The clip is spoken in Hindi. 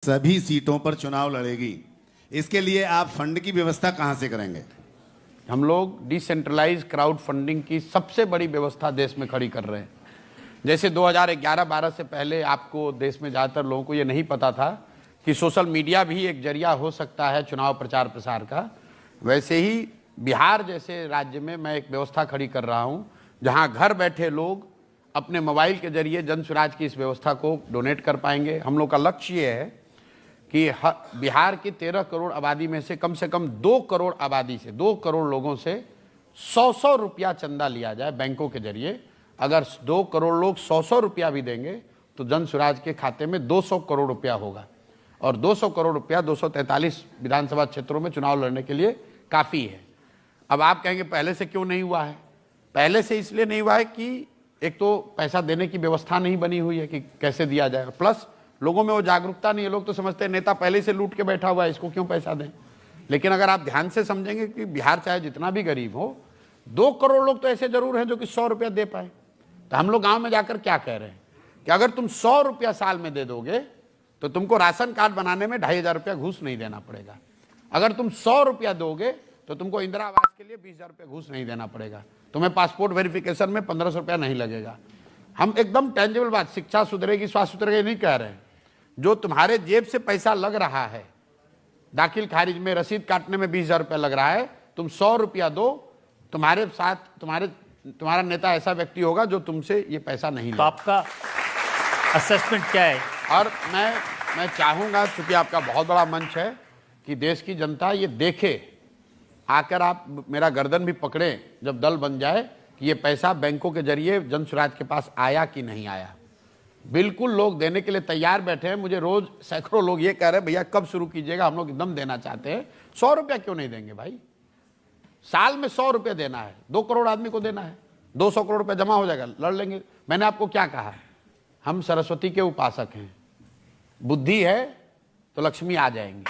सभी सीटों पर चुनाव लड़ेगी। इसके लिए आप फंड की व्यवस्था कहां से करेंगे? हम लोग डिसेंट्रलाइज क्राउड फंडिंग की सबसे बड़ी व्यवस्था देश में खड़ी कर रहे हैं। जैसे 2011-12 से पहले आपको देश में ज़्यादातर लोगों को ये नहीं पता था कि सोशल मीडिया भी एक जरिया हो सकता है चुनाव प्रचार प्रसार का, वैसे ही बिहार जैसे राज्य में मैं एक व्यवस्था खड़ी कर रहा हूँ जहाँ घर बैठे लोग अपने मोबाइल के जरिए जन स्वराज की इस व्यवस्था को डोनेट कर पाएंगे। हम लोग का लक्ष्य ये है कि बिहार की 13 करोड़ आबादी में से कम 2 करोड़ आबादी से 2 करोड़ लोगों से 100 रुपया चंदा लिया जाए बैंकों के जरिए। अगर 2 करोड़ लोग 100 रुपया भी देंगे तो जन स्वराज के खाते में 200 करोड़ रुपया होगा और 200 करोड़ रुपया 243 विधानसभा क्षेत्रों में चुनाव लड़ने के लिए काफ़ी है। अब आप कहेंगे पहले से क्यों नहीं हुआ है? पहले से इसलिए नहीं हुआ है कि एक तो पैसा देने की व्यवस्था नहीं बनी हुई है कि कैसे दिया जाए, प्लस लोगों में वो जागरूकता नहीं है। लोग तो समझते हैं नेता पहले से लूट के बैठा हुआ है, इसको क्यों पैसा दें। लेकिन अगर आप ध्यान से समझेंगे कि बिहार चाहे जितना भी गरीब हो, 2 करोड़ लोग तो ऐसे जरूर हैं जो कि 100 रुपया दे पाए। तो हम लोग गांव में जाकर क्या कह रहे हैं कि अगर तुम 100 रुपया साल में दे दोगे तो तुमको राशन कार्ड बनाने में 2500 रुपया घूस नहीं देना पड़ेगा। अगर तुम 100 रुपया दोगे तो तुमको इंदिरा आवास के लिए 20,000 रुपया घूस नहीं देना पड़ेगा। तुम्हें पासपोर्ट वेरिफिकेशन में 1500 रुपया नहीं लगेगा। हम एकदम टेंजिबल बात, शिक्षा सुधरेगी, स्वास्थ्य सुधरेगी नहीं कह रहे हैं। जो तुम्हारे जेब से पैसा लग रहा है, दाखिल खारिज में रसीद काटने में 20,000 रुपया लग रहा है, तुम 100 रुपया दो, तुम्हारे साथ तुम्हारा नेता ऐसा व्यक्ति होगा जो तुमसे ये पैसा नहीं तो आपका असेसमेंट क्या है? और मैं चाहूंगा, चूंकि आपका बहुत बड़ा मंच है, कि देश की जनता ये देखे, आकर आप मेरा गर्दन भी पकड़े जब दल बन जाए कि ये पैसा बैंकों के जरिए जन स्वराज के पास आया कि नहीं आया। बिल्कुल लोग देने के लिए तैयार बैठे हैं। मुझे रोज सैकड़ों लोग ये कह रहे हैं भैया कब शुरू कीजिएगा, हम लोग एकदम देना चाहते हैं। 100 रुपया क्यों नहीं देंगे भाई? साल में 100 रुपया देना है, 2 करोड़ आदमी को देना है, 200 करोड़ रुपया जमा हो जाएगा, लड़ लेंगे। मैंने आपको क्या कहा, हम सरस्वती के उपासक हैं, बुद्धि है तो लक्ष्मी आ जाएंगी।